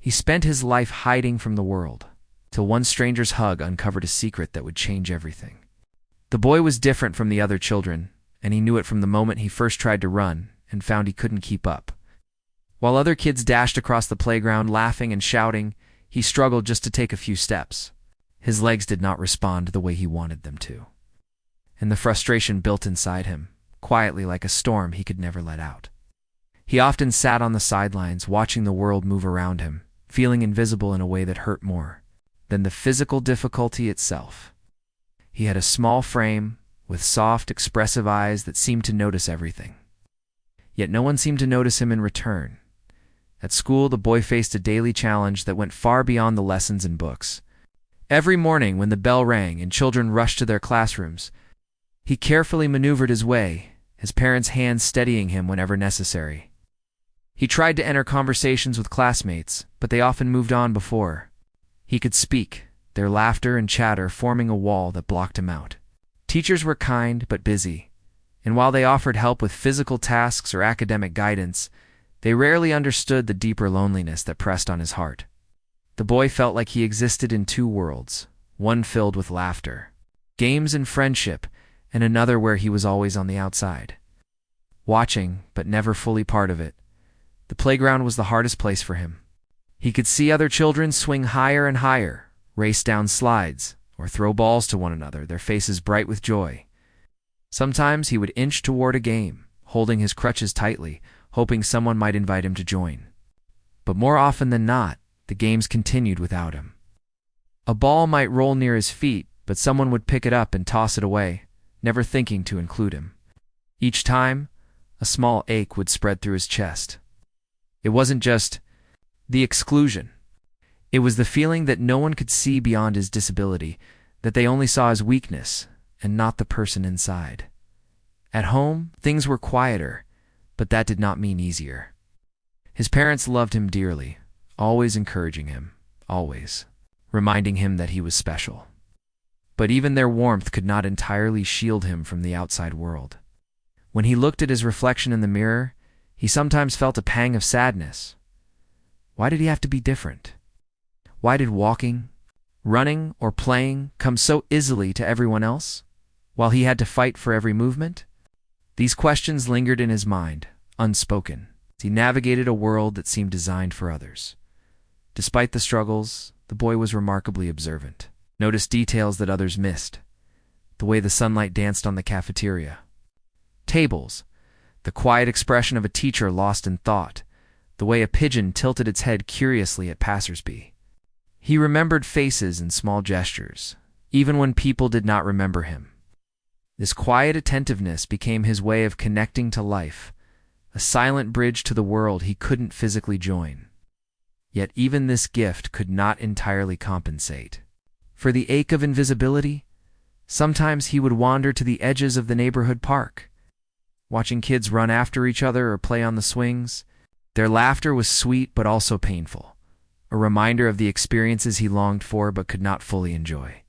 He spent his life hiding from the world, till one stranger's hug uncovered a secret that would change everything. The boy was different from the other children, and he knew it from the moment he first tried to run and found he couldn't keep up. While other kids dashed across the playground laughing and shouting, he struggled just to take a few steps. His legs did not respond the way he wanted them to. And the frustration built inside him, quietly like a storm he could never let out. He often sat on the sidelines watching the world move around him, feeling invisible in a way that hurt more than the physical difficulty itself. He had a small frame, with soft, expressive eyes that seemed to notice everything. Yet no one seemed to notice him in return. At school, the boy faced a daily challenge that went far beyond the lessons and books. Every morning when the bell rang and children rushed to their classrooms, he carefully maneuvered his way, his parents' hands steadying him whenever necessary. He tried to enter conversations with classmates, but they often moved on before he could speak, their laughter and chatter forming a wall that blocked him out. Teachers were kind but busy, and while they offered help with physical tasks or academic guidance, they rarely understood the deeper loneliness that pressed on his heart. The boy felt like he existed in two worlds, one filled with laughter, games and friendship, and another where he was always on the outside, watching but never fully part of it. The playground was the hardest place for him. He could see other children swing higher and higher, race down slides, or throw balls to one another, their faces bright with joy. Sometimes he would inch toward a game, holding his crutches tightly, hoping someone might invite him to join. But more often than not, the games continued without him. A ball might roll near his feet, but someone would pick it up and toss it away, never thinking to include him. Each time, a small ache would spread through his chest. It wasn't just the exclusion. It was the feeling that no one could see beyond his disability, that they only saw his weakness and not the person inside. At home, things were quieter, but that did not mean easier. His parents loved him dearly, always encouraging him, always reminding him that he was special. But even their warmth could not entirely shield him from the outside world. When he looked at his reflection in the mirror, he sometimes felt a pang of sadness. Why did he have to be different? Why did walking, running, or playing come so easily to everyone else, while he had to fight for every movement? These questions lingered in his mind, unspoken, as he navigated a world that seemed designed for others. Despite the struggles, the boy was remarkably observant, noticed details that others missed. The way the sunlight danced on the cafeteria tables, the quiet expression of a teacher lost in thought, the way a pigeon tilted its head curiously at passersby. He remembered faces and small gestures, even when people did not remember him. This quiet attentiveness became his way of connecting to life, a silent bridge to the world he couldn't physically join. Yet even this gift could not entirely compensate. For the ache of invisibility, sometimes he would wander to the edges of the neighborhood park, watching kids run after each other or play on the swings. Their laughter was sweet but also painful, a reminder of the experiences he longed for but could not fully enjoy.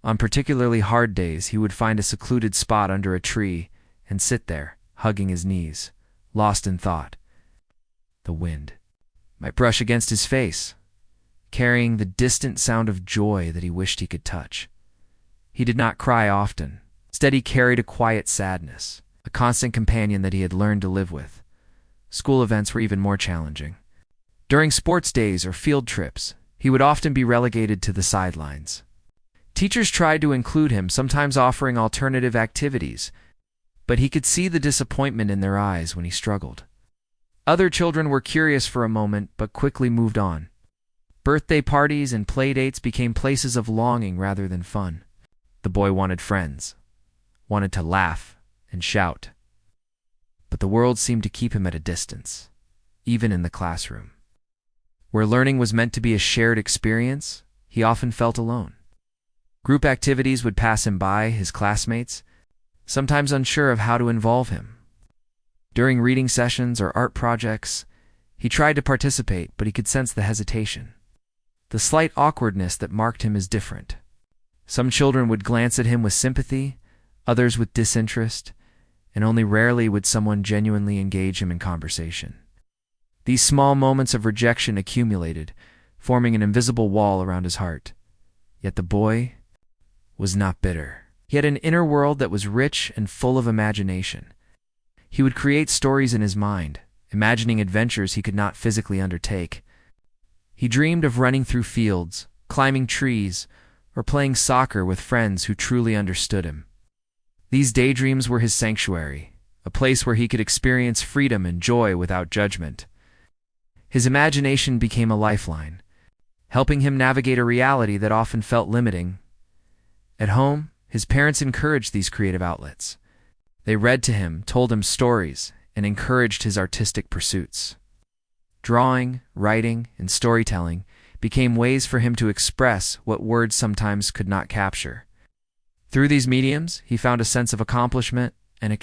On particularly hard days, he would find a secluded spot under a tree and sit there, hugging his knees, lost in thought. The wind might brush against his face, carrying the distant sound of joy that he wished he could touch. He did not cry often. Instead, he carried a quiet sadness, a constant companion that he had learned to live with. School events were even more challenging. During sports days or field trips, he would often be relegated to the sidelines. Teachers tried to include him, sometimes offering alternative activities, but he could see the disappointment in their eyes when he struggled. Other children were curious for a moment, but quickly moved on. Birthday parties and playdates became places of longing rather than fun. The boy wanted friends, wanted to laugh and shout. But the world seemed to keep him at a distance, even in the classroom. Where learning was meant to be a shared experience, he often felt alone. Group activities would pass him by, his classmates, sometimes unsure of how to involve him. During reading sessions or art projects, he tried to participate, but he could sense the hesitation. The slight awkwardness that marked him as different. Some children would glance at him with sympathy, others with disinterest, and only rarely would someone genuinely engage him in conversation. These small moments of rejection accumulated, forming an invisible wall around his heart. Yet the boy was not bitter. He had an inner world that was rich and full of imagination. He would create stories in his mind, imagining adventures he could not physically undertake. He dreamed of running through fields, climbing trees, or playing soccer with friends who truly understood him. These daydreams were his sanctuary, a place where he could experience freedom and joy without judgment. His imagination became a lifeline, helping him navigate a reality that often felt limiting. At home, his parents encouraged these creative outlets. They read to him, told him stories, and encouraged his artistic pursuits. Drawing, writing, and storytelling became ways for him to express what words sometimes could not capture. Through these mediums, he found a sense of accomplishment and an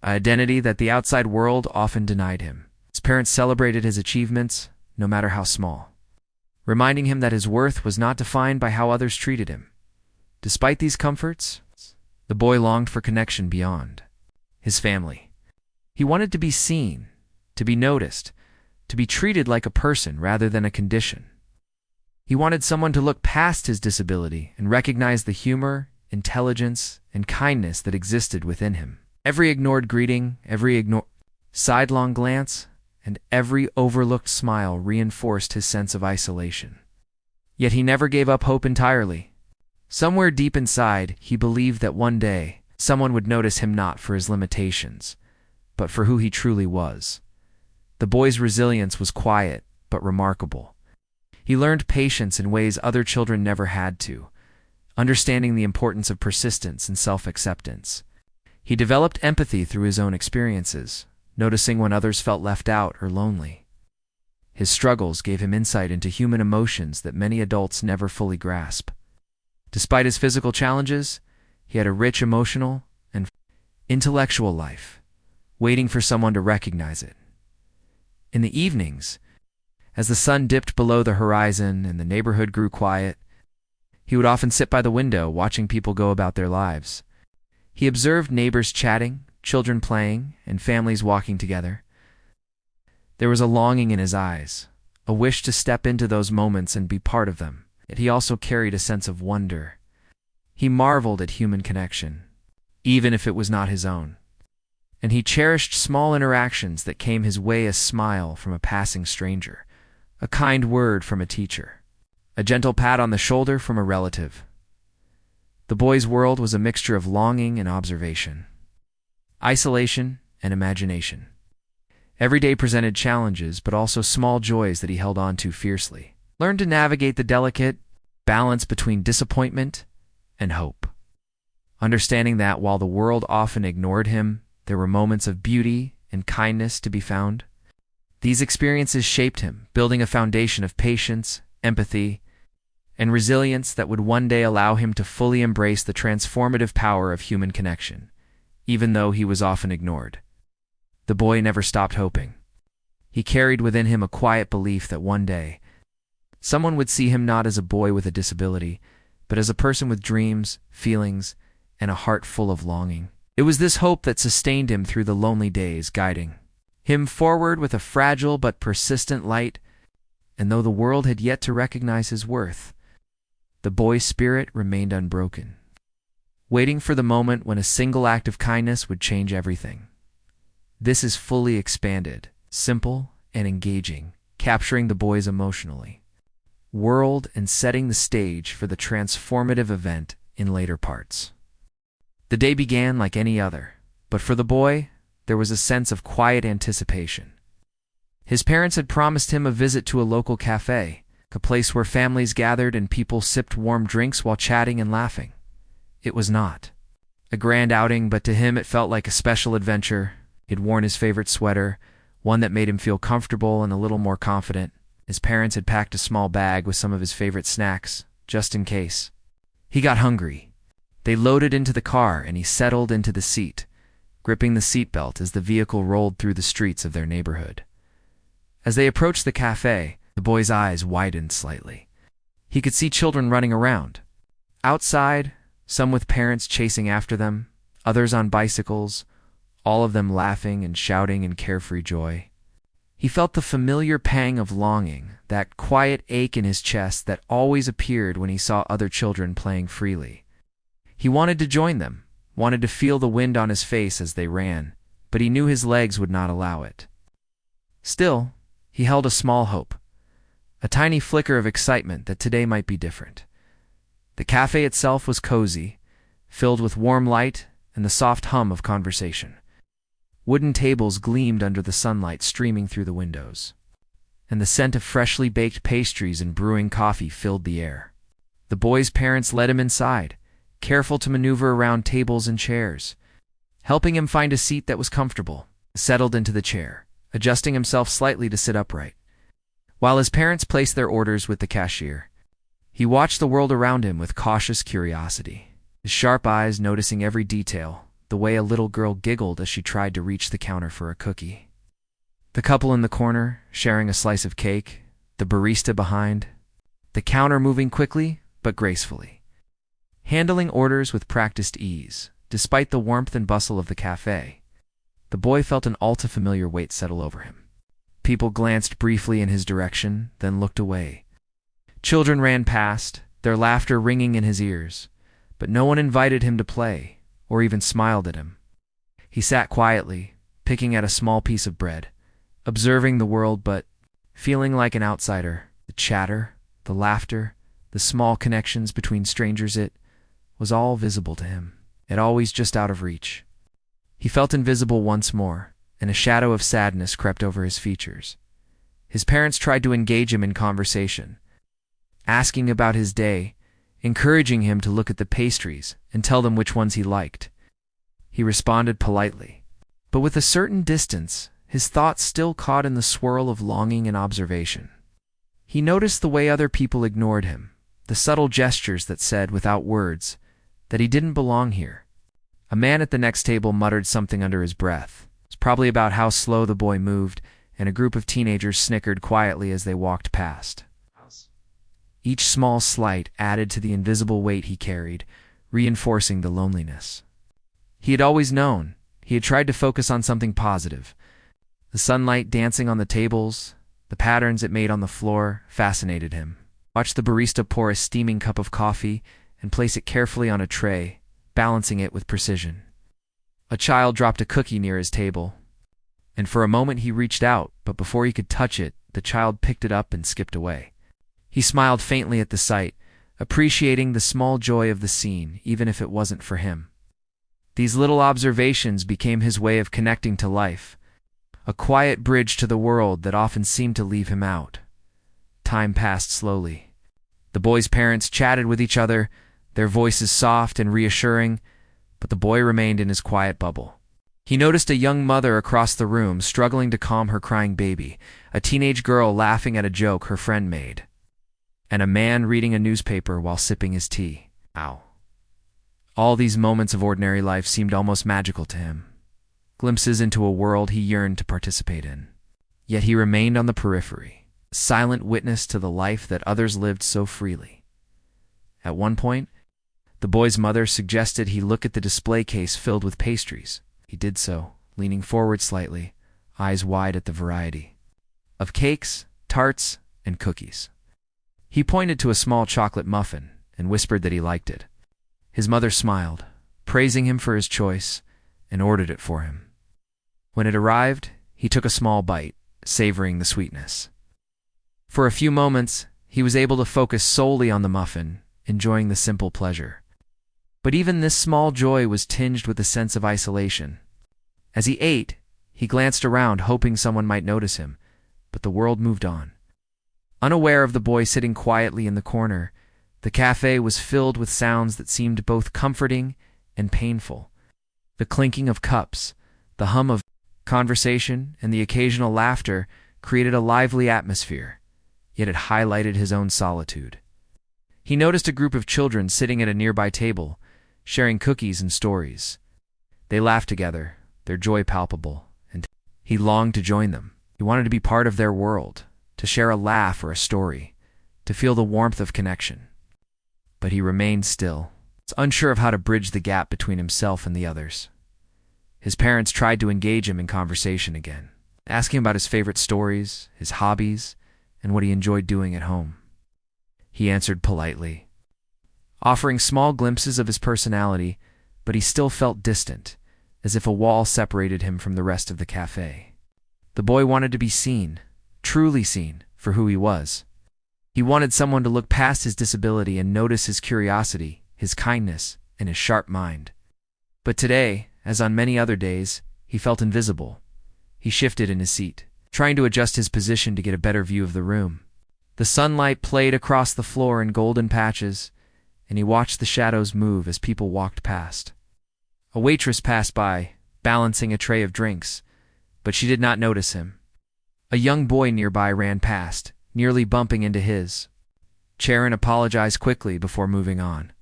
identity that the outside world often denied him. His parents celebrated his achievements, no matter how small, reminding him that his worth was not defined by how others treated him. Despite these comforts, the boy longed for connection beyond his family. He wanted to be seen, to be noticed, to be treated like a person rather than a condition. He wanted someone to look past his disability and recognize the humor, intelligence, and kindness that existed within him. Every ignored greeting, every sidelong glance, and every overlooked smile reinforced his sense of isolation. Yet he never gave up hope entirely. Somewhere deep inside, he believed that one day, someone would notice him not for his limitations, but for who he truly was. The boy's resilience was quiet, but remarkable. He learned patience in ways other children never had to, understanding the importance of persistence and self-acceptance. He developed empathy through his own experiences, noticing when others felt left out or lonely. His struggles gave him insight into human emotions that many adults never fully grasp. Despite his physical challenges, he had a rich emotional and intellectual life, waiting for someone to recognize it. In the evenings, as the sun dipped below the horizon and the neighborhood grew quiet, he would often sit by the window watching people go about their lives. He observed neighbors chatting, children playing, and families walking together. There was a longing in his eyes, a wish to step into those moments and be part of them. Yet he also carried a sense of wonder. He marveled at human connection, even if it was not his own. And he cherished small interactions that came his way: a smile from a passing stranger, a kind word from a teacher, a gentle pat on the shoulder from a relative. The boy's world was a mixture of longing and observation, isolation and imagination. Every day presented challenges, but also small joys that he held on to fiercely. Learned to navigate the delicate balance between disappointment and hope, understanding that while the world often ignored him, there were moments of beauty and kindness to be found. These experiences shaped him, building a foundation of patience, empathy, and resilience that would one day allow him to fully embrace the transformative power of human connection, even though he was often ignored. The boy never stopped hoping. He carried within him a quiet belief that one day, someone would see him not as a boy with a disability, but as a person with dreams, feelings, and a heart full of longing. It was this hope that sustained him through the lonely days, guiding him forward with a fragile but persistent light. And though the world had yet to recognize his worth, the boy's spirit remained unbroken, waiting for the moment when a single act of kindness would change everything. This is fully expanded, simple, and engaging, capturing the boy's emotionally world and setting the stage for the transformative event in later parts. The day began like any other, but for the boy, there was a sense of quiet anticipation. His parents had promised him a visit to a local cafe, a place where families gathered and people sipped warm drinks while chatting and laughing. It was not a grand outing, but to him it felt like a special adventure. He'd worn his favorite sweater, one that made him feel comfortable and a little more confident. His parents had packed a small bag with some of his favorite snacks, just in case. He got hungry. They loaded into the car and he settled into the seat, gripping the seatbelt as the vehicle rolled through the streets of their neighborhood. As they approached the cafe, the boy's eyes widened slightly. He could see children running around. Outside, some with parents chasing after them, others on bicycles, all of them laughing and shouting in carefree joy. He felt the familiar pang of longing, that quiet ache in his chest that always appeared when he saw other children playing freely. He wanted to join them, wanted to feel the wind on his face as they ran, but he knew his legs would not allow it. Still, he held a small hope, a tiny flicker of excitement that today might be different. The cafe itself was cozy, filled with warm light and the soft hum of conversation. Wooden tables gleamed under the sunlight streaming through the windows, and the scent of freshly baked pastries and brewing coffee filled the air. The boy's parents led him inside, careful to maneuver around tables and chairs, helping him find a seat that was comfortable. Settled into the chair, adjusting himself slightly to sit upright. While his parents placed their orders with the cashier, he watched the world around him with cautious curiosity, his sharp eyes noticing every detail, the way a little girl giggled as she tried to reach the counter for a cookie, the couple in the corner sharing a slice of cake, the barista behind, the counter moving quickly but gracefully, handling orders with practiced ease. Despite the warmth and bustle of the cafe, the boy felt an all-too-familiar weight settle over him. People glanced briefly in his direction, then looked away. Children ran past, their laughter ringing in his ears, but no one invited him to play or even smiled at him. He sat quietly, picking at a small piece of bread, observing the world but feeling like an outsider. The chatter, the laughter, the small connections between strangers, it was all visible to him, yet always just out of reach. He felt invisible once more, and a shadow of sadness crept over his features. His parents tried to engage him in conversation, asking about his day, encouraging him to look at the pastries and tell them which ones he liked. He responded politely, but with a certain distance, his thoughts still caught in the swirl of longing and observation. He noticed the way other people ignored him, the subtle gestures that said, without words, that he didn't belong here. A man at the next table muttered something under his breath. It was probably about how slow the boy moved, and a group of teenagers snickered quietly as they walked past. Each small slight added to the invisible weight he carried, reinforcing the loneliness. He had always known. He had tried to focus on something positive. The sunlight dancing on the tables, the patterns it made on the floor, fascinated him. Watch the barista pour a steaming cup of coffee and place it carefully on a tray, balancing it with precision. A child dropped a cookie near his table, and for a moment he reached out, but before he could touch it, the child picked it up and skipped away. He smiled faintly at the sight, appreciating the small joy of the scene, even if it wasn't for him. These little observations became his way of connecting to life, a quiet bridge to the world that often seemed to leave him out. Time passed slowly. The boy's parents chatted with each other, their voices soft and reassuring, but the boy remained in his quiet bubble. He noticed a young mother across the room struggling to calm her crying baby, a teenage girl laughing at a joke her friend made, and a man reading a newspaper while sipping his tea. Ow. All these moments of ordinary life seemed almost magical to him, glimpses into a world he yearned to participate in. Yet he remained on the periphery, a silent witness to the life that others lived so freely. At one point, the boy's mother suggested he look at the display case filled with pastries. He did so, leaning forward slightly, eyes wide at the variety of cakes, tarts, and cookies. He pointed to a small chocolate muffin and whispered that he liked it. His mother smiled, praising him for his choice, and ordered it for him. When it arrived, he took a small bite, savoring the sweetness. For a few moments, he was able to focus solely on the muffin, enjoying the simple pleasure. But even this small joy was tinged with a sense of isolation. As he ate, he glanced around, hoping someone might notice him, but the world moved on. Unaware of the boy sitting quietly in the corner, the cafe was filled with sounds that seemed both comforting and painful. The clinking of cups, the hum of conversation, and the occasional laughter created a lively atmosphere, yet it highlighted his own solitude. He noticed a group of children sitting at a nearby table, sharing cookies and stories. They laughed together, their joy palpable, and he longed to join them. He wanted to be part of their world, to share a laugh or a story, to feel the warmth of connection. But he remained still, unsure of how to bridge the gap between himself and the others. His parents tried to engage him in conversation again, asking about his favorite stories, his hobbies, and what he enjoyed doing at home. He answered politely, offering small glimpses of his personality, but he still felt distant, as if a wall separated him from the rest of the cafe. The boy wanted to be seen, truly seen, for who he was. He wanted someone to look past his disability and notice his curiosity, his kindness, and his sharp mind. But today, as on many other days, he felt invisible. He shifted in his seat, trying to adjust his position to get a better view of the room. The sunlight played across the floor in golden patches, and he watched the shadows move as people walked past. A waitress passed by, balancing a tray of drinks, but she did not notice him. A young boy nearby ran past, nearly bumping into his. Charon apologized quickly before moving on.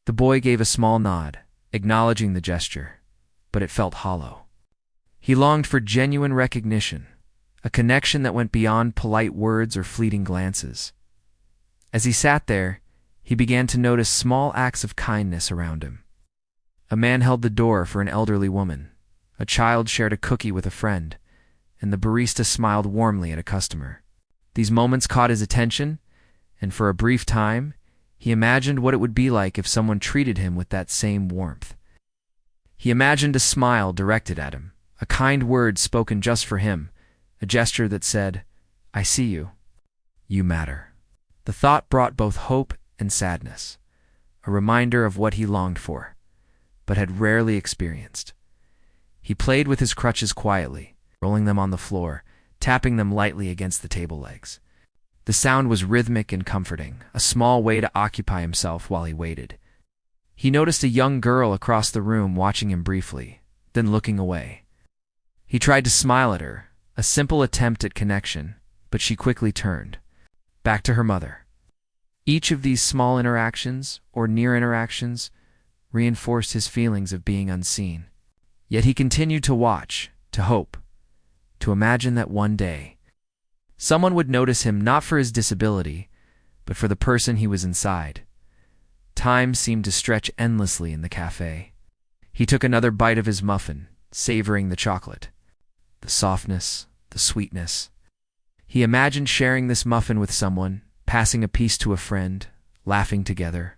The boy gave a small nod, acknowledging the gesture, but it felt hollow. He longed for genuine recognition, a connection that went beyond polite words or fleeting glances. As he sat there, he began to notice small acts of kindness around him. A man held the door for an elderly woman, a child shared a cookie with a friend, and the barista smiled warmly at a customer. These moments caught his attention, and for a brief time, he imagined what it would be like if someone treated him with that same warmth. He imagined a smile directed at him, a kind word spoken just for him, a gesture that said, "I see you. You matter." The thought brought both hope and sadness, a reminder of what he longed for, but had rarely experienced. He played with his crutches quietly, rolling them on the floor, tapping them lightly against the table legs. The sound was rhythmic and comforting, a small way to occupy himself while he waited. He noticed a young girl across the room watching him briefly, then looking away. He tried to smile at her, a simple attempt at connection, but she quickly turned, back to her mother. Each of these small interactions, or near interactions, reinforced his feelings of being unseen. Yet he continued to watch, to hope, to imagine that one day, someone would notice him not for his disability, but for the person he was inside. Time seemed to stretch endlessly in the cafe. He took another bite of his muffin, savoring the chocolate, the softness, the sweetness. He imagined sharing this muffin with someone, passing a piece to a friend, laughing together.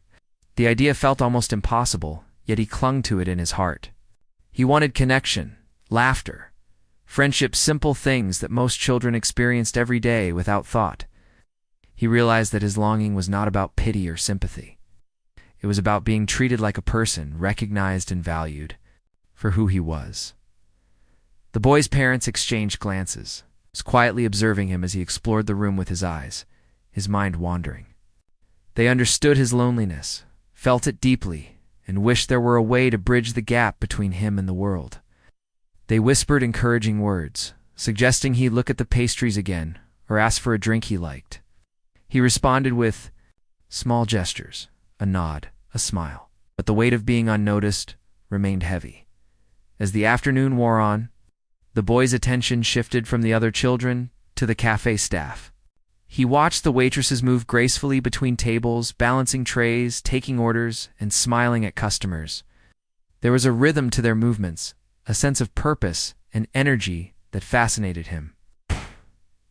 The idea felt almost impossible, yet he clung to it in his heart. He wanted connection, laughter, friendship, simple things that most children experienced every day without thought. He realized that his longing was not about pity or sympathy. It was about being treated like a person, recognized and valued for who he was. The boy's parents exchanged glances, quietly observing him as he explored the room with his eyes, his mind wandering. They understood his loneliness, felt it deeply, and wished there were a way to bridge the gap between him and the world. They whispered encouraging words, suggesting he look at the pastries again or ask for a drink he liked. He responded with small gestures, a nod, a smile, but the weight of being unnoticed remained heavy. As the afternoon wore on, the boy's attention shifted from the other children to the cafe staff. He watched the waitresses move gracefully between tables, balancing trays, taking orders, and smiling at customers. There was a rhythm to their movements, a sense of purpose and energy that fascinated him.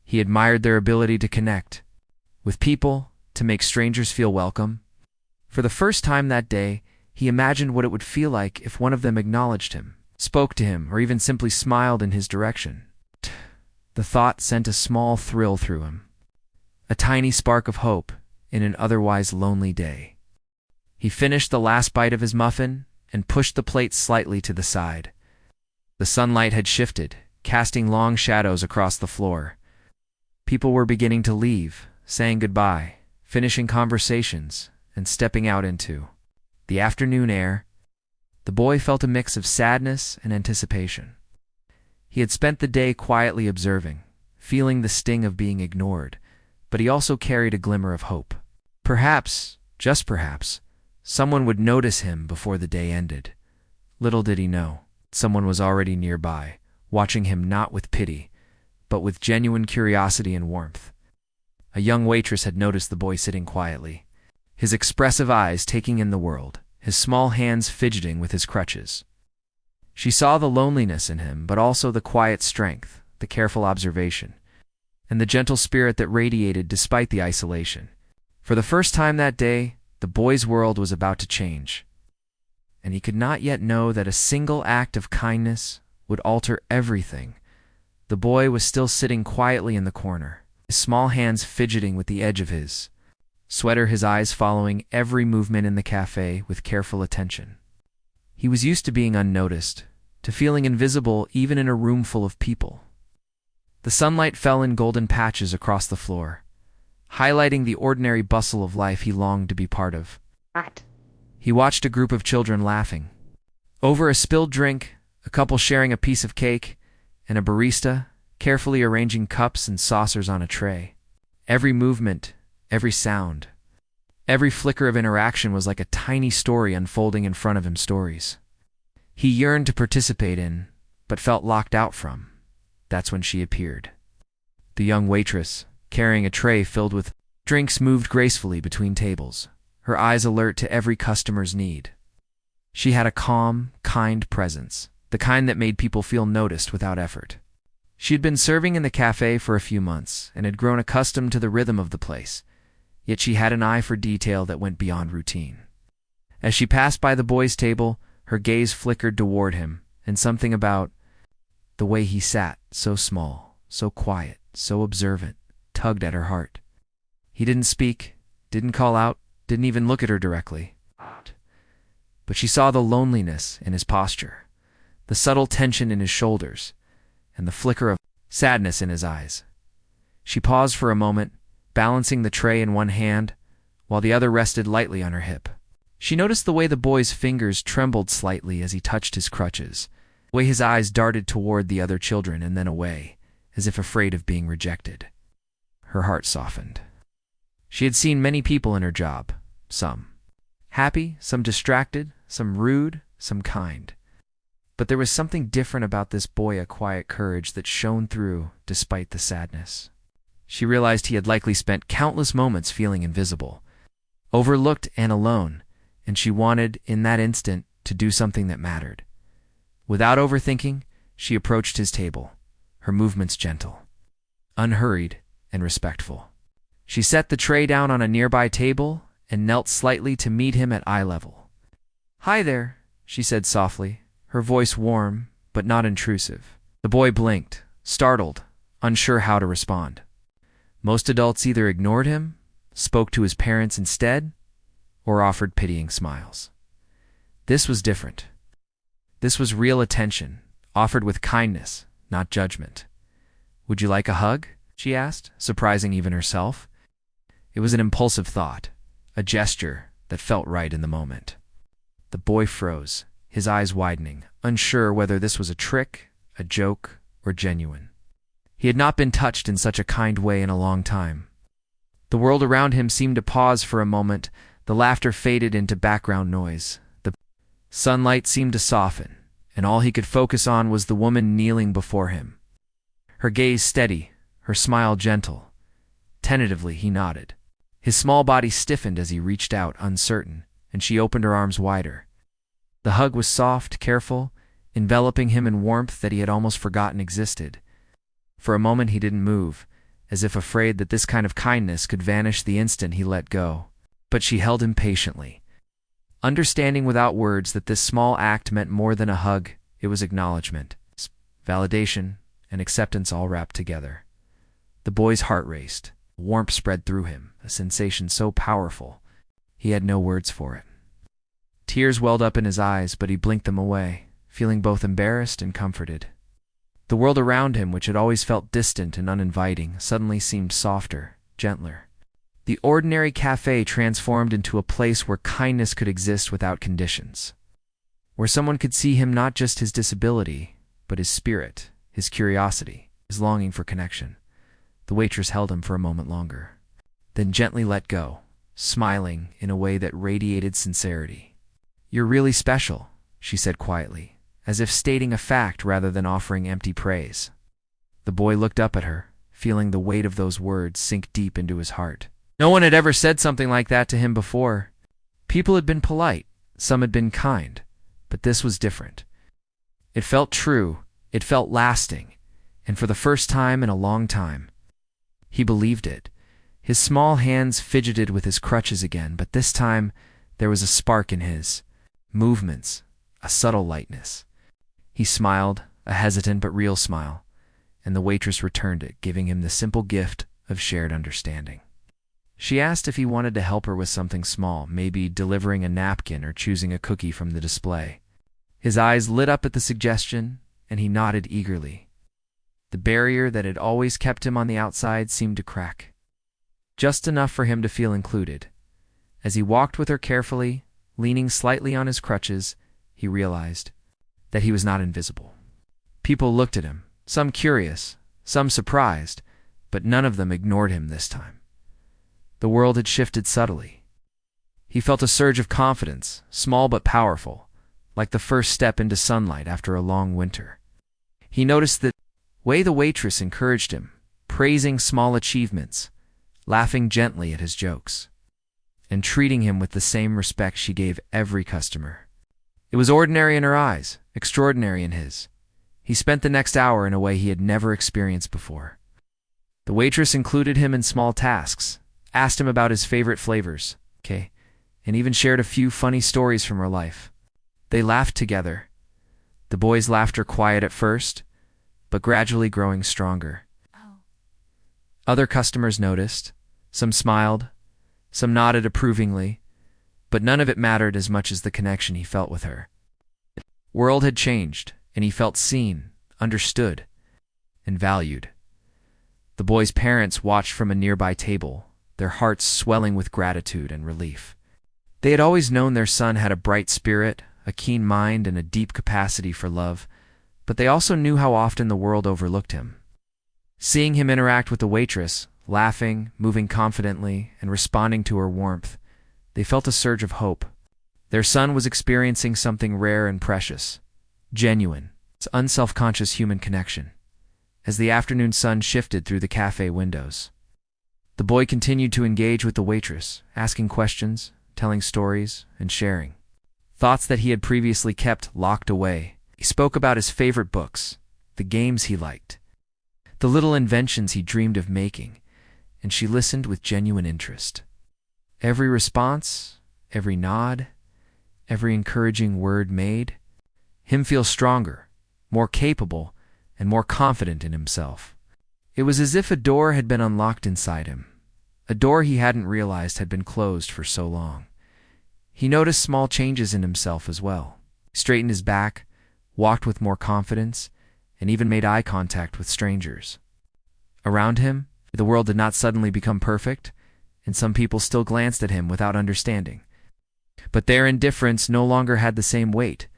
He admired their ability to connect with people, to make strangers feel welcome. For the first time that day, he imagined what it would feel like if one of them acknowledged him, spoke to him, or even simply smiled in his direction. The thought sent a small thrill through him, a tiny spark of hope in an otherwise lonely day. He finished the last bite of his muffin and pushed the plate slightly to the side. The sunlight had shifted, casting long shadows across the floor. People were beginning to leave, saying goodbye, finishing conversations, and stepping out into the afternoon air. The boy felt a mix of sadness and anticipation. He had spent the day quietly observing, feeling the sting of being ignored, but he also carried a glimmer of hope. Perhaps, just perhaps, someone would notice him before the day ended. Little did he know, someone was already nearby, watching him not with pity, but with genuine curiosity and warmth. A young waitress had noticed the boy sitting quietly, his expressive eyes taking in the world, his small hands fidgeting with his crutches. She saw the loneliness in him, but also the quiet strength, the careful observation, and the gentle spirit that radiated despite the isolation. For the first time that day, the boy's world was about to change, and he could not yet know that a single act of kindness would alter everything. The boy was still sitting quietly in the corner, his small hands fidgeting with the edge of his sweater, his eyes following every movement in the cafe with careful attention. He was used to being unnoticed, to feeling invisible even in a room full of people. The sunlight fell in golden patches across the floor, highlighting the ordinary bustle of life he longed to be part of. He watched a group of children laughing over a spilled drink, a couple sharing a piece of cake, and a barista carefully arranging cups and saucers on a tray. Every movement, every sound, every flicker of interaction was like a tiny story unfolding in front of him. Stories he yearned to participate in, but felt locked out from. That's when she appeared. The young waitress, carrying a tray filled with drinks, moved gracefully between tables, her eyes alert to every customer's need. She had a calm, kind presence, the kind that made people feel noticed without effort. She had been serving in the cafe for a few months and had grown accustomed to the rhythm of the place, yet she had an eye for detail that went beyond routine. As she passed by the boy's table, her gaze flickered toward him, and something about the way he sat, so small, so quiet, so observant, tugged at her heart. He didn't speak, didn't call out, didn't even look at her directly. But she saw the loneliness in his posture, the subtle tension in his shoulders, and the flicker of sadness in his eyes. She paused for a moment, balancing the tray in one hand, while the other rested lightly on her hip. She noticed the way the boy's fingers trembled slightly as he touched his crutches, the way his eyes darted toward the other children and then away, as if afraid of being rejected. Her heart softened. She had seen many people in her job, some happy, some distracted, some rude, some kind. But there was something different about this boy, a quiet courage that shone through despite the sadness. She realized he had likely spent countless moments feeling invisible, overlooked and alone, and she wanted, in that instant, to do something that mattered. Without overthinking, she approached his table, her movements gentle, unhurried, and respectful. She set the tray down on a nearby table and knelt slightly to meet him at eye level. "Hi there," she said softly, her voice warm but not intrusive. The boy blinked, startled, unsure how to respond. Most adults either ignored him, spoke to his parents instead, or offered pitying smiles. This was different. This was real attention, offered with kindness, not judgment. "Would you like a hug?" she asked, surprising even herself. It was an impulsive thought, a gesture that felt right in the moment. The boy froze, his eyes widening, unsure whether this was a trick, a joke, or genuine. He had not been touched in such a kind way in a long time. The world around him seemed to pause for a moment, the laughter faded into background noise. The sunlight seemed to soften, and all he could focus on was the woman kneeling before him. Her gaze steady, her smile gentle. Tentatively, he nodded. His small body stiffened as he reached out, uncertain, and she opened her arms wider. The hug was soft, careful, enveloping him in warmth that he had almost forgotten existed. For a moment he didn't move, as if afraid that this kind of kindness could vanish the instant he let go. But she held him patiently. Understanding without words that this small act meant more than a hug, it was acknowledgement, validation, and acceptance all wrapped together. The boy's heart raced. Warmth spread through him, a sensation so powerful, he had no words for it. Tears welled up in his eyes, but he blinked them away, feeling both embarrassed and comforted. The world around him, which had always felt distant and uninviting, suddenly seemed softer, gentler. The ordinary cafe transformed into a place where kindness could exist without conditions, where someone could see him not just his disability, but his spirit, his curiosity, his longing for connection. The waitress held him for a moment longer, then gently let go, smiling in a way that radiated sincerity. "You're really special," she said quietly, as if stating a fact rather than offering empty praise. The boy looked up at her, feeling the weight of those words sink deep into his heart. No one had ever said something like that to him before. People had been polite, some had been kind, but this was different. It felt true, it felt lasting, And for the first time in a long time, he believed it. His small hands fidgeted with his crutches again, but this time there was a spark in his movements, a subtle lightness. He smiled, a hesitant but real smile, and the waitress returned it, giving him the simple gift of shared understanding. She asked if he wanted to help her with something small, maybe delivering a napkin or choosing a cookie from the display. His eyes lit up at the suggestion, and he nodded eagerly. The barrier that had always kept him on the outside seemed to crack, just enough for him to feel included. As he walked with her carefully, leaning slightly on his crutches, he realized that he was not invisible. People looked at him, some curious, some surprised, but none of them ignored him this time. The world had shifted subtly. He felt a surge of confidence, small but powerful, like the first step into sunlight after a long winter. He noticed the way the waitress encouraged him, praising small achievements, laughing gently at his jokes, and treating him with the same respect she gave every customer. It was ordinary in her eyes, extraordinary in his. He spent the next hour in a way he had never experienced before. The waitress included him in small tasks, asked him about his favorite flavors, and even shared a few funny stories from her life. They laughed together, the boy's laughter quiet at first, but gradually growing stronger. Other customers noticed. Some smiled, some nodded approvingly, but none of it mattered as much as the connection he felt with her. The world had changed, and he felt seen, understood, and valued. The boy's parents watched from a nearby table, their hearts swelling with gratitude and relief. They had always known their son had a bright spirit, a keen mind, and a deep capacity for love, but they also knew how often the world overlooked him. Seeing him interact with the waitress, laughing, moving confidently, and responding to her warmth, they felt a surge of hope. Their son was experiencing something rare and precious, genuine, unself-conscious human connection. As the afternoon sun shifted through the cafe windows, the boy continued to engage with the waitress, asking questions, telling stories, and sharing thoughts that he had previously kept locked away. He spoke about his favorite books, the games he liked, the little inventions he dreamed of making, and she listened with genuine interest. Every response, every nod, every encouraging word made him feel stronger, more capable, and more confident in himself. It was as if a door had been unlocked inside him, a door he hadn't realized had been closed for so long. He noticed small changes in himself as well. He straightened his back, walked with more confidence, and even made eye contact with strangers. Around him, the world did not suddenly become perfect, and some people still glanced at him without understanding. But their indifference no longer had the same weight.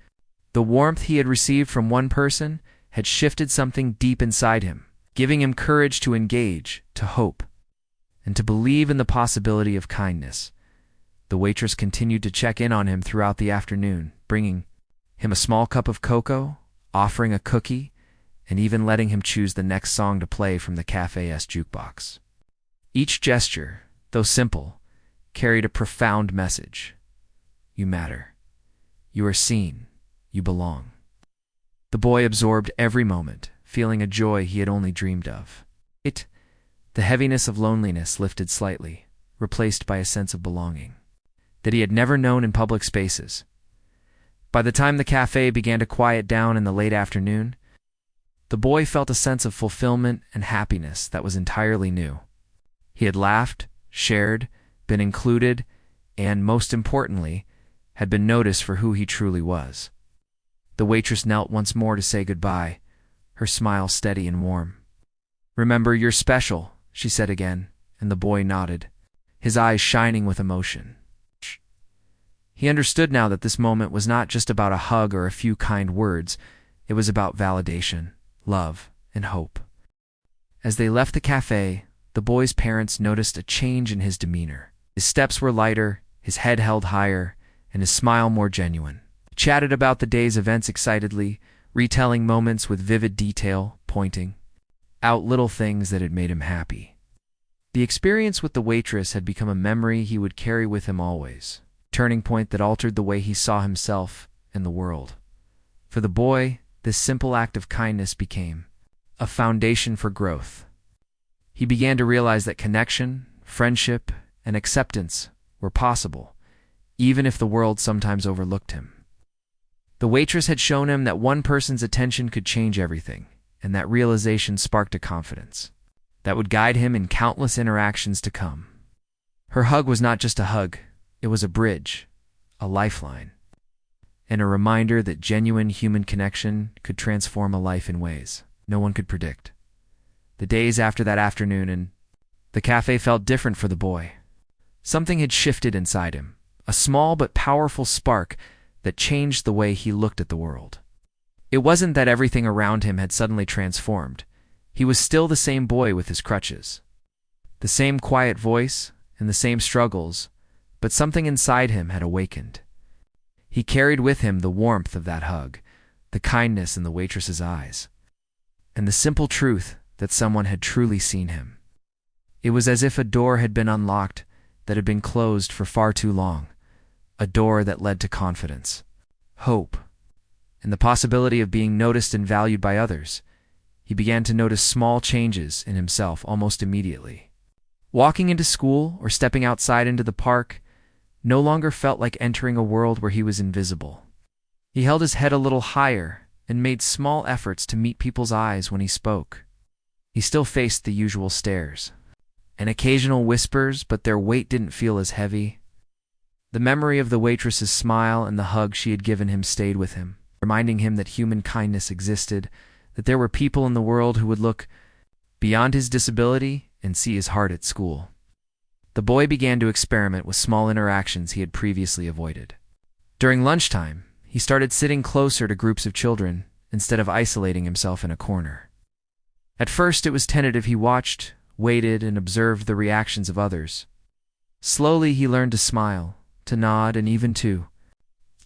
The warmth he had received from one person had shifted something deep inside him, giving him courage to engage, to hope, and to believe in the possibility of kindness. The waitress continued to check in on him throughout the afternoon, bringing him a small cup of cocoa, offering a cookie, and even letting him choose the next song to play from the cafe's jukebox. Each gesture, though simple, carried a profound message. You matter. You are seen. You belong. The boy absorbed every moment, feeling a joy he had only dreamed of. The heaviness of loneliness lifted slightly, replaced by a sense of belonging that he had never known in public spaces. By the time the cafe began to quiet down in the late afternoon, the boy felt a sense of fulfillment and happiness that was entirely new. He had laughed, shared, been included, and, most importantly, had been noticed for who he truly was. The waitress knelt once more to say goodbye, her smile steady and warm. "Remember, you're special," she said again, and the boy nodded, his eyes shining with emotion. He understood now that this moment was not just about a hug or a few kind words. It was about validation, love, and hope. As they left the cafe, the boy's parents noticed a change in his demeanor. His steps were lighter, his head held higher, and his smile more genuine. He chatted about the day's events excitedly, retelling moments with vivid detail, pointing out little things that had made him happy. The experience with the waitress had become a memory he would carry with him always, a turning point that altered the way he saw himself and the world. For the boy, this simple act of kindness became a foundation for growth. He began to realize that connection, friendship, and acceptance were possible, even if the world sometimes overlooked him. The waitress had shown him that one person's attention could change everything, and that realization sparked a confidence that would guide him in countless interactions to come. Her hug was not just a hug, it was a bridge, a lifeline, and a reminder that genuine human connection could transform a life in ways no one could predict. The days after that afternoon in the cafe felt different for the boy. Something had shifted inside him, a small but powerful spark that changed the way he looked at the world. It wasn't that everything around him had suddenly transformed. He was still the same boy with his crutches, the same quiet voice and the same struggles, but something inside him had awakened. He carried with him the warmth of that hug, the kindness in the waitress's eyes, and the simple truth that someone had truly seen him. It was as if a door had been unlocked that had been closed for far too long, a door that led to confidence, hope, and the possibility of being noticed and valued by others. He began to notice small changes in himself almost immediately. Walking into school or stepping outside into the park no longer felt like entering a world where he was invisible. He held his head a little higher and made small efforts to meet people's eyes when he spoke. He still faced the usual stares and occasional whispers, but their weight didn't feel as heavy. The memory of the waitress's smile and the hug she had given him stayed with him, reminding him that human kindness existed, that there were people in the world who would look beyond his disability and see his heart at school. The boy began to experiment with small interactions he had previously avoided. During lunchtime, he started sitting closer to groups of children instead of isolating himself in a corner. At first it was tentative. He watched, waited, and observed the reactions of others. Slowly he learned to smile, to nod, and even to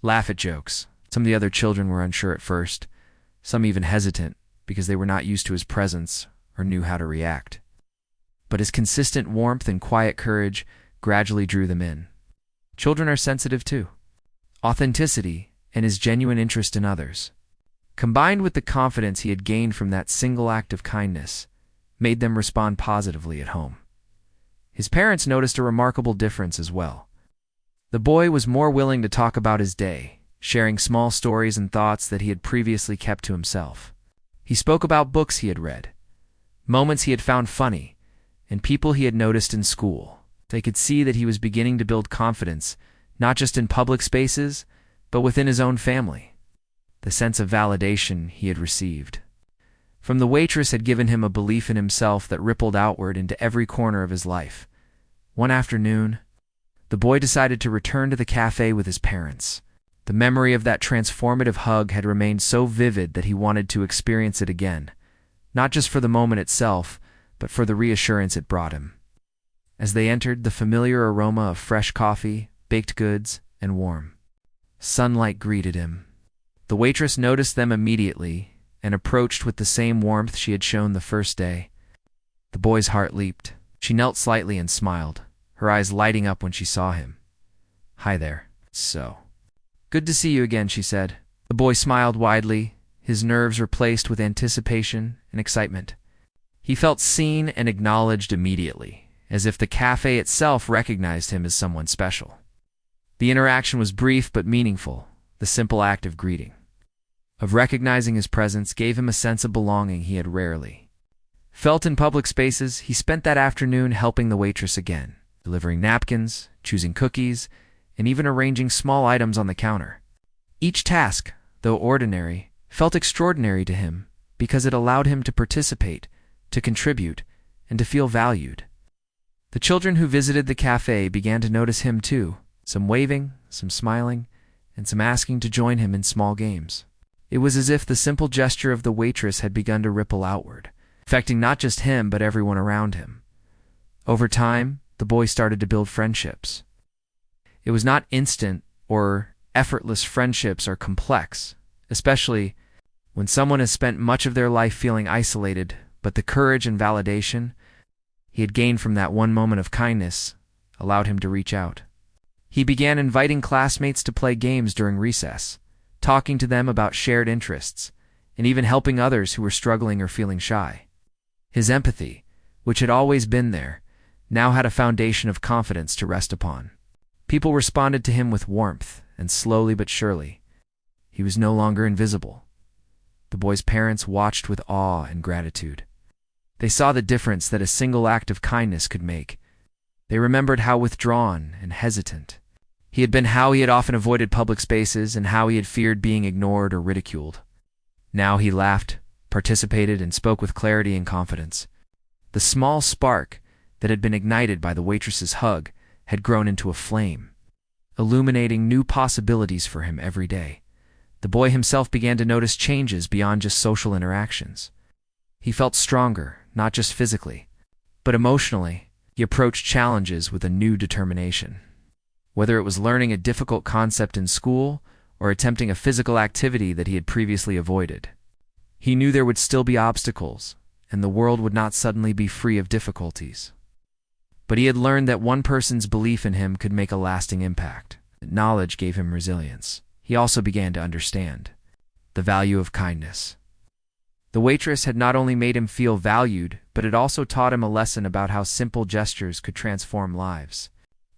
laugh at jokes. Some of the other children were unsure at first, some even hesitant because they were not used to his presence or knew how to react. But his consistent warmth and quiet courage gradually drew them in. Children are sensitive too. Authenticity and his genuine interest in others, combined with the confidence he had gained from that single act of kindness, made them respond positively at home. His parents noticed a remarkable difference as well. The boy was more willing to talk about his day, sharing small stories and thoughts that he had previously kept to himself. He spoke about books he had read, moments he had found funny, and people he had noticed in school. They could see that he was beginning to build confidence, not just in public spaces, but within his own family. The sense of validation he had received from the waitress had given him a belief in himself that rippled outward into every corner of his life. One afternoon, the boy decided to return to the cafe with his parents. The memory of that transformative hug had remained so vivid that he wanted to experience it again, not just for the moment itself, but for the reassurance it brought him. As they entered, the familiar aroma of fresh coffee, baked goods, and warm sunlight greeted him. The waitress noticed them immediately and approached with the same warmth she had shown the first day. The boy's heart leaped. She knelt slightly and smiled, her eyes lighting up when she saw him. "Hi there. So good to see you again," she said. The boy smiled widely, his nerves replaced with anticipation and excitement. He felt seen and acknowledged immediately, as if the cafe itself recognized him as someone special. The interaction was brief but meaningful. The simple act of greeting, of recognizing his presence, gave him a sense of belonging he had rarely felt in public spaces. He spent that afternoon helping the waitress again, delivering napkins, choosing cookies, and even arranging small items on the counter. Each task, though ordinary, felt extraordinary to him because it allowed him to participate, to contribute, and to feel valued. The children who visited the cafe began to notice him too, some waving, some smiling, and some asking to join him in small games. It was as if the simple gesture of the waitress had begun to ripple outward, affecting not just him but everyone around him. Over time, the boy started to build friendships. It was not instant or effortless. Friendships are complex, especially when someone has spent much of their life feeling isolated, but the courage and validation he had gained from that one moment of kindness allowed him to reach out. He began inviting classmates to play games during recess, talking to them about shared interests, and even helping others who were struggling or feeling shy. His empathy, which had always been there, now had a foundation of confidence to rest upon. People responded to him with warmth, and slowly but surely, he was no longer invisible. The boy's parents watched with awe and gratitude. They saw the difference that a single act of kindness could make. They remembered how withdrawn and hesitant he had been, how he had often avoided public spaces, and how he had feared being ignored or ridiculed. Now he laughed, participated, and spoke with clarity and confidence. The small spark that had been ignited by the waitress's hug had grown into a flame, illuminating new possibilities for him every day. The boy himself began to notice changes beyond just social interactions. He felt stronger, not just physically, but emotionally. He approached challenges with a new determination. Whether it was learning a difficult concept in school or attempting a physical activity that he had previously avoided, he knew there would still be obstacles, and the world would not suddenly be free of difficulties. But he had learned that one person's belief in him could make a lasting impact. Knowledge gave him resilience. He also began to understand the value of kindness. The waitress had not only made him feel valued, but it also taught him a lesson about how simple gestures could transform lives.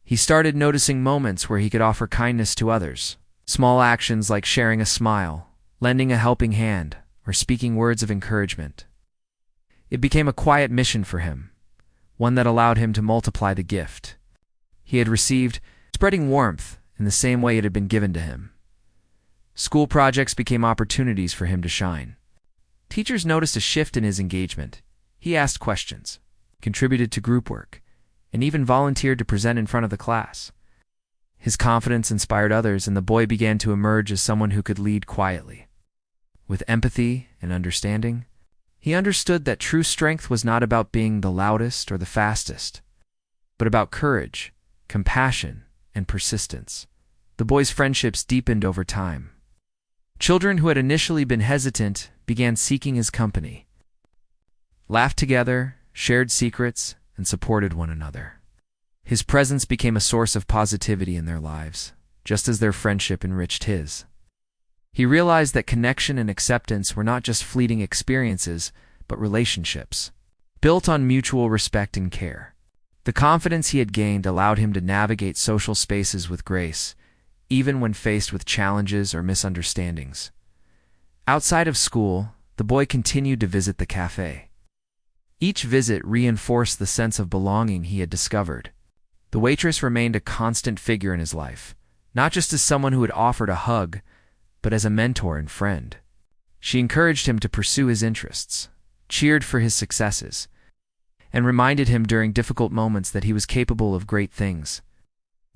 He started noticing moments where he could offer kindness to others. Small actions like sharing a smile, lending a helping hand, or speaking words of encouragement. It became a quiet mission for him, one that allowed him to multiply the gift he had received, spreading warmth in the same way it had been given to him. School projects became opportunities for him to shine. Teachers noticed a shift in his engagement. He asked questions, contributed to group work, and even volunteered to present in front of the class. His confidence inspired others, and the boy began to emerge as someone who could lead quietly. With empathy and understanding, he understood that true strength was not about being the loudest or the fastest, but about courage, compassion, and persistence. The boy's friendships deepened over time. Children who had initially been hesitant began seeking his company, laughed together, shared secrets, and supported one another. His presence became a source of positivity in their lives, just as their friendship enriched his. He realized that connection and acceptance were not just fleeting experiences, but relationships, built on mutual respect and care. The confidence he had gained allowed him to navigate social spaces with grace, even when faced with challenges or misunderstandings. Outside of school, the boy continued to visit the cafe. Each visit reinforced the sense of belonging he had discovered. The waitress remained a constant figure in his life, not just as someone who had offered a hug, but as a mentor and friend. She encouraged him to pursue his interests, cheered for his successes, and reminded him during difficult moments that he was capable of great things.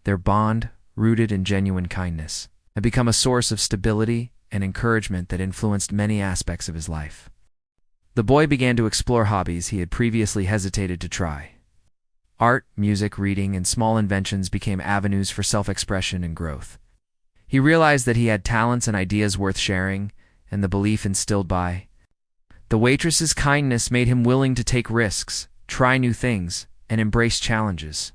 Their bond, rooted in genuine kindness, had become a source of stability and encouragement that influenced many aspects of his life. The boy began to explore hobbies he had previously hesitated to try. Art, music, reading, and small inventions became avenues for self-expression and growth. He realized that he had talents and ideas worth sharing, and the belief instilled by the waitress's kindness made him willing to take risks, try new things, and embrace challenges.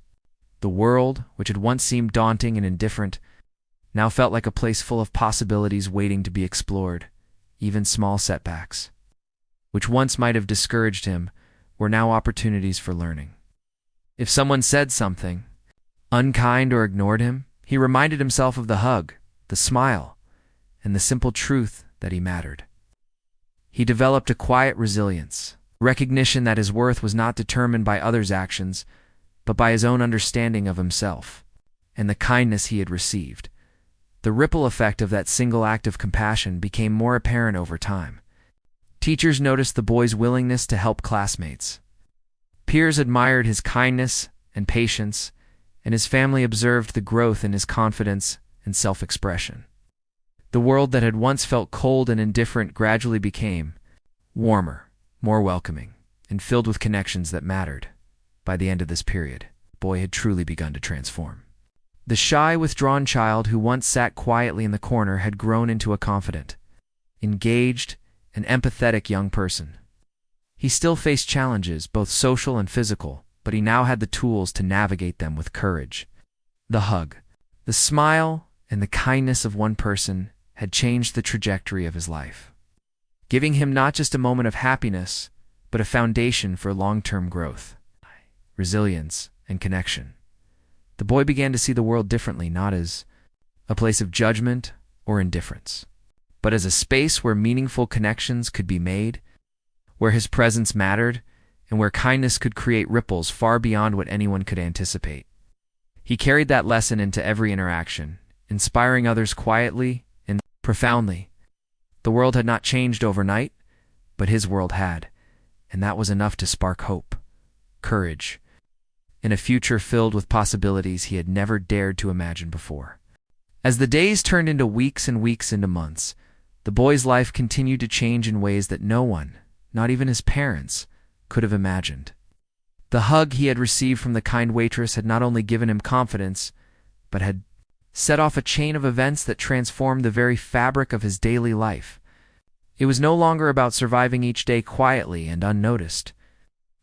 The world, which had once seemed daunting and indifferent, now felt like a place full of possibilities waiting to be explored. Even small setbacks, which once might have discouraged him, were now opportunities for learning. If someone said something unkind or ignored him, he reminded himself of the hug, the smile, and the simple truth that he mattered. He developed a quiet resilience, recognition that his worth was not determined by others' actions, but by his own understanding of himself and the kindness he had received. The ripple effect of that single act of compassion became more apparent over time. Teachers noticed the boy's willingness to help classmates. Peers admired his kindness and patience, and his family observed the growth in his confidence and self-expression. The world that had once felt cold and indifferent gradually became warmer, more welcoming, and filled with connections that mattered. By the end of this period, the boy had truly begun to transform. The shy, withdrawn child who once sat quietly in the corner had grown into a confident, engaged, and empathetic young person. He still faced challenges, both social and physical, but he now had the tools to navigate them with courage. The hug, the smile, and the kindness of one person had changed the trajectory of his life, giving him not just a moment of happiness, but a foundation for long-term growth, resilience, and connection. The boy began to see the world differently, not as a place of judgment or indifference, but as a space where meaningful connections could be made, where his presence mattered, and where kindness could create ripples far beyond what anyone could anticipate. He carried that lesson into every interaction, inspiring others quietly and profoundly. The world had not changed overnight, but his world had, and that was enough to spark hope, courage, and a future filled with possibilities he had never dared to imagine before. As the days turned into weeks and weeks into months, the boy's life continued to change in ways that no one, not even his parents, could have imagined. The hug he had received from the kind waitress had not only given him confidence, but had set off a chain of events that transformed the very fabric of his daily life. It was no longer about surviving each day quietly and unnoticed.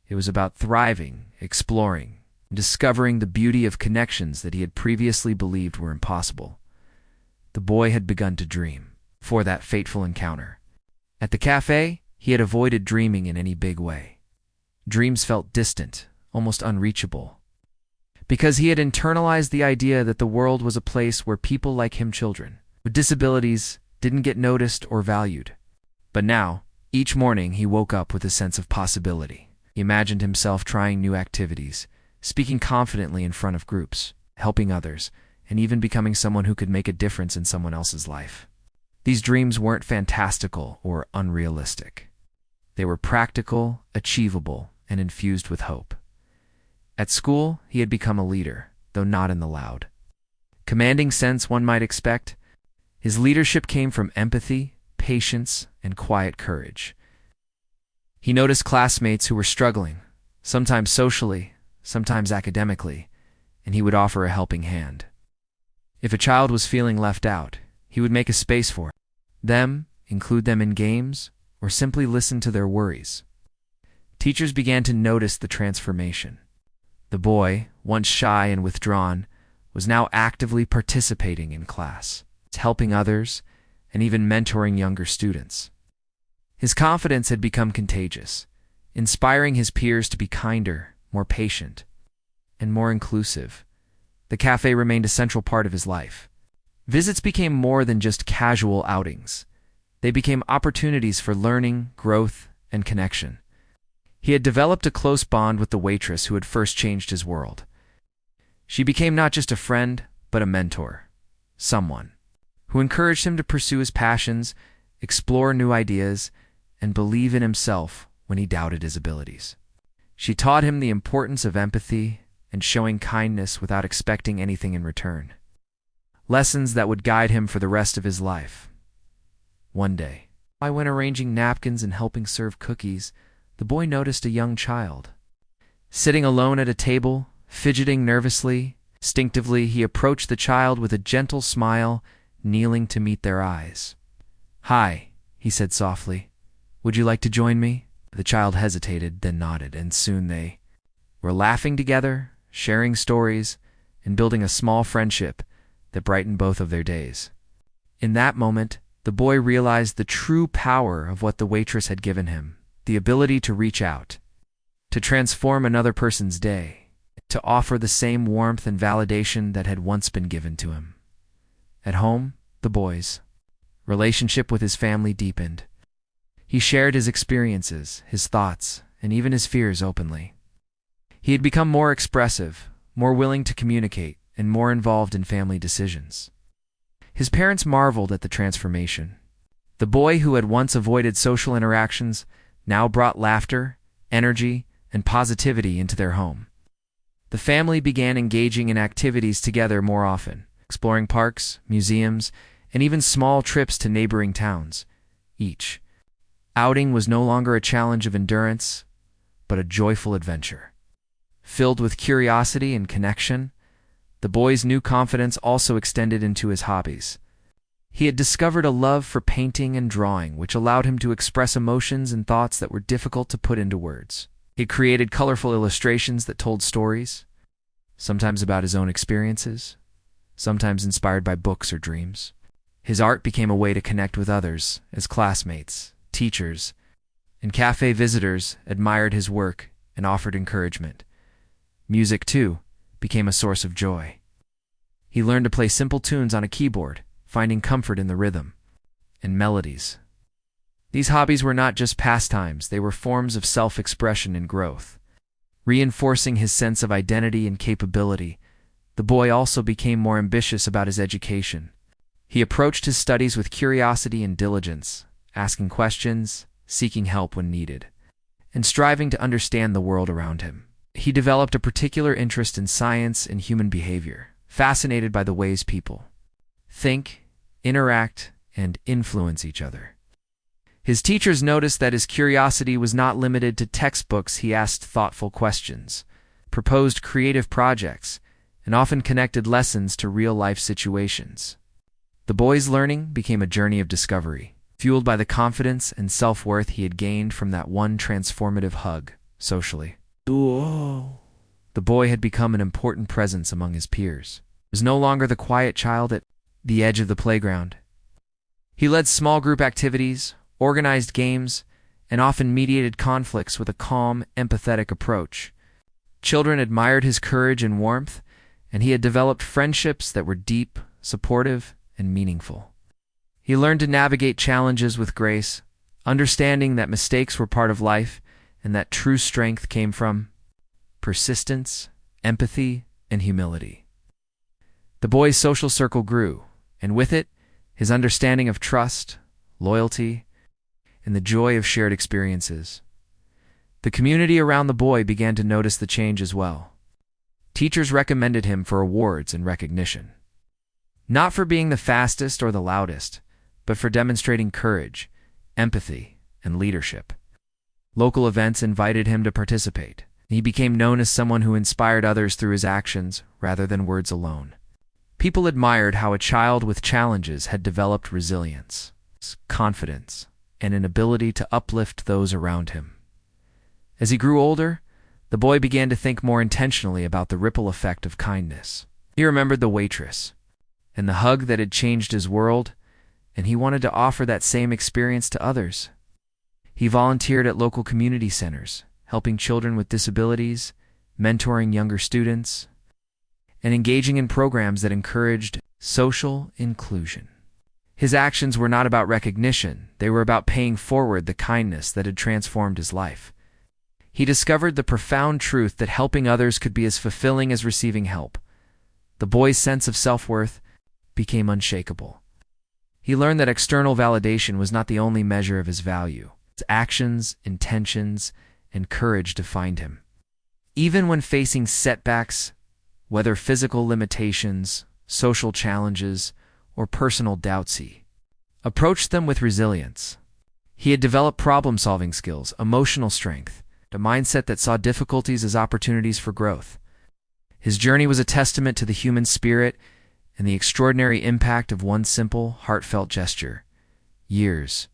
It was about thriving, exploring, and discovering the beauty of connections that he had previously believed were impossible. The boy had begun to dream for that fateful encounter. At the cafe, he had avoided dreaming in any big way. Dreams felt distant, almost unreachable, because he had internalized the idea that the world was a place where people like him, children with disabilities, didn't get noticed or valued. But now, each morning he woke up with a sense of possibility. He imagined himself trying new activities, speaking confidently in front of groups, helping others, and even becoming someone who could make a difference in someone else's life. These dreams weren't fantastical or unrealistic. They were practical, achievable, and infused with hope. At school, he had become a leader, though not in the loud, commanding sense one might expect. His leadership came from empathy, patience, and quiet courage. He noticed classmates who were struggling, sometimes socially, sometimes academically, and he would offer a helping hand. If a child was feeling left out, he would make a space for them, include them in games, or simply listen to their worries. Teachers began to notice the transformation. The boy, once shy and withdrawn, was now actively participating in class, helping others, and even mentoring younger students. His confidence had become contagious, inspiring his peers to be kinder, more patient, and more inclusive. The cafe remained a central part of his life. Visits became more than just casual outings. They became opportunities for learning, growth, and connection. He had developed a close bond with the waitress who had first changed his world. She became not just a friend, but a mentor, someone who encouraged him to pursue his passions, explore new ideas, and believe in himself when he doubted his abilities. She taught him the importance of empathy and showing kindness without expecting anything in return. Lessons that would guide him for the rest of his life. One day, when arranging napkins and helping serve cookies, the boy noticed a young child sitting alone at a table, fidgeting nervously. Instinctively, he approached the child with a gentle smile, kneeling to meet their eyes. "Hi," he said softly. "Would you like to join me?" The child hesitated, then nodded, and soon they were laughing together, sharing stories, and building a small friendship that brightened both of their days. In that moment, the boy realized the true power of what the waitress had given him, the ability to reach out, to transform another person's day, to offer the same warmth and validation that had once been given to him. At home, the boy's relationship with his family deepened. He shared his experiences, his thoughts, and even his fears openly. He had become more expressive, more willing to communicate, and more involved in family decisions. His parents marveled at the transformation. The boy who had once avoided social interactions now brought laughter, energy, and positivity into their home. The family began engaging in activities together more often, exploring parks, museums, and even small trips to neighboring towns. Each outing was no longer a challenge of endurance, but a joyful adventure. Filled with curiosity and connection, the boy's new confidence also extended into his hobbies. He had discovered a love for painting and drawing, which allowed him to express emotions and thoughts that were difficult to put into words. He created colorful illustrations that told stories, sometimes about his own experiences, sometimes inspired by books or dreams. His art became a way to connect with others as classmates, teachers, and cafe visitors admired his work and offered encouragement. Music, too, became a source of joy. He learned to play simple tunes on a keyboard, finding comfort in the rhythm and melodies. These hobbies were not just pastimes, they were forms of self-expression and growth. Reinforcing his sense of identity and capability, the boy also became more ambitious about his education. He approached his studies with curiosity and diligence, asking questions, seeking help when needed, and striving to understand the world around him. He developed a particular interest in science and human behavior, fascinated by the ways people think, interact, and influence each other. His teachers noticed that his curiosity was not limited to textbooks. He asked thoughtful questions, proposed creative projects, and often connected lessons to real-life situations. The boy's learning became a journey of discovery, fueled by the confidence and self-worth he had gained from that one transformative hug, socially. The boy had become an important presence among his peers. He was no longer the quiet child at the edge of the playground. He led small group activities, organized games, and often mediated conflicts with a calm, empathetic approach. Children admired his courage and warmth, and he had developed friendships that were deep, supportive, and meaningful. He learned to navigate challenges with grace, understanding that mistakes were part of life and that true strength came from persistence, empathy, and humility. The boy's social circle grew, and with it, his understanding of trust, loyalty, and the joy of shared experiences. The community around the boy began to notice the change as well. Teachers recommended him for awards and recognition. Not for being the fastest or the loudest, but for demonstrating courage, empathy, and leadership. Local events invited him to participate. He became known as someone who inspired others through his actions rather than words alone. People admired how a child with challenges had developed resilience, confidence, and an ability to uplift those around him. As he grew older, the boy began to think more intentionally about the ripple effect of kindness. He remembered the waitress and the hug that had changed his world, and he wanted to offer that same experience to others. He volunteered at local community centers, helping children with disabilities, mentoring younger students, and engaging in programs that encouraged social inclusion. His actions were not about recognition, they were about paying forward the kindness that had transformed his life. He discovered the profound truth that helping others could be as fulfilling as receiving help. The boy's sense of self-worth became unshakable. He learned that external validation was not the only measure of his value. His actions, intentions, and courage defined him. Even when facing setbacks, whether physical limitations, social challenges, or personal doubts, he approached them with resilience. He had developed problem-solving skills, emotional strength, a mindset that saw difficulties as opportunities for growth. His journey was a testament to the human spirit and the extraordinary impact of one simple, heartfelt gesture. Years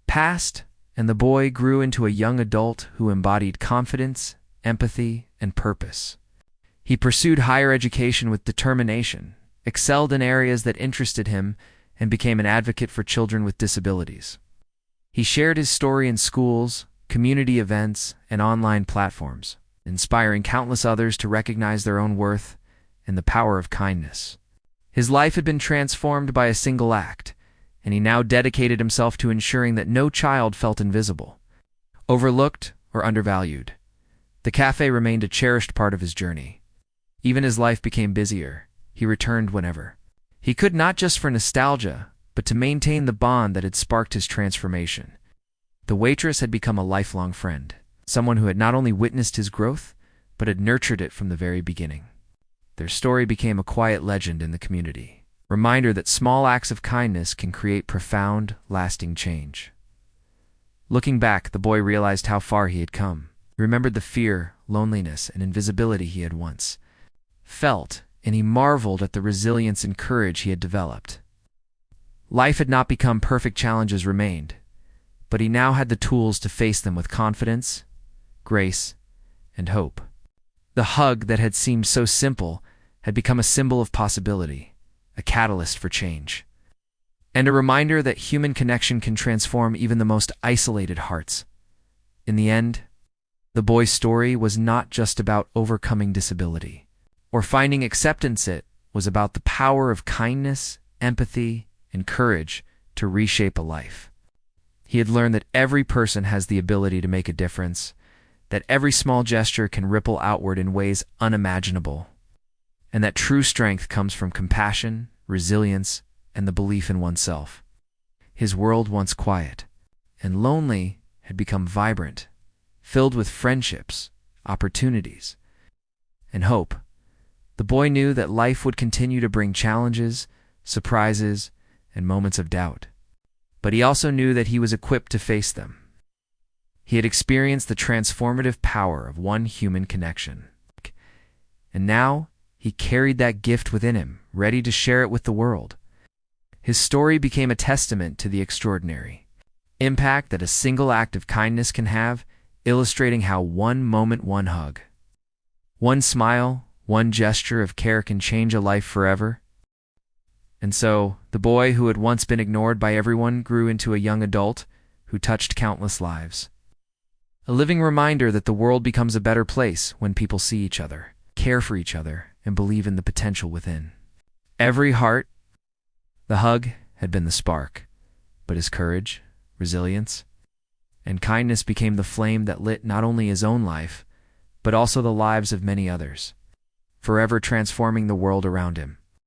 passed, and the boy grew into a young adult who embodied confidence, empathy, and purpose. He pursued higher education with determination, excelled in areas that interested him, and became an advocate for children with disabilities. He shared his story in schools, community events, and online platforms, inspiring countless others to recognize their own worth and the power of kindness. His life had been transformed by a single act, and he now dedicated himself to ensuring that no child felt invisible, overlooked, or undervalued. The cafe remained a cherished part of his journey. Even as life became busier, he returned whenever. He could, not just for nostalgia, but to maintain the bond that had sparked his transformation. The waitress had become a lifelong friend, someone who had not only witnessed his growth, but had nurtured it from the very beginning. Their story became a quiet legend in the community, a reminder that small acts of kindness can create profound, lasting change. Looking back, the boy realized how far he had come. He remembered the fear, loneliness, and invisibility he had once felt, and he marveled at the resilience and courage he had developed. Life had not become perfect, challenges remained, but he now had the tools to face them with confidence, grace, and hope. The hug that had seemed so simple had become a symbol of possibility, a catalyst for change. and a reminder that human connection can transform even the most isolated hearts. In the end, the boy's story was not just about overcoming disability or finding acceptance. It was about the power of kindness, empathy, and courage to reshape a life. He had learned that every person has the ability to make a difference, that every small gesture can ripple outward in ways unimaginable, and that true strength comes from compassion, resilience, and the belief in oneself. His world, once quiet and lonely, had become vibrant, filled with friendships, opportunities, and hope. The boy knew that life would continue to bring challenges, surprises, and moments of doubt. But he also knew that he was equipped to face them. He had experienced the transformative power of one human connection. And now he carried that gift within him, ready to share it with the world. His story became a testament to the extraordinary impact that a single act of kindness can have, illustrating how one moment, one hug, one smile, one gesture of care can change a life forever. And so, the boy who had once been ignored by everyone grew into a young adult who touched countless lives. A living reminder that the world becomes a better place when people see each other, care for each other, and believe in the potential within. Every heart, the hug had been the spark, but his courage, resilience, and kindness became the flame that lit not only his own life, but also the lives of many others, forever transforming the world around him.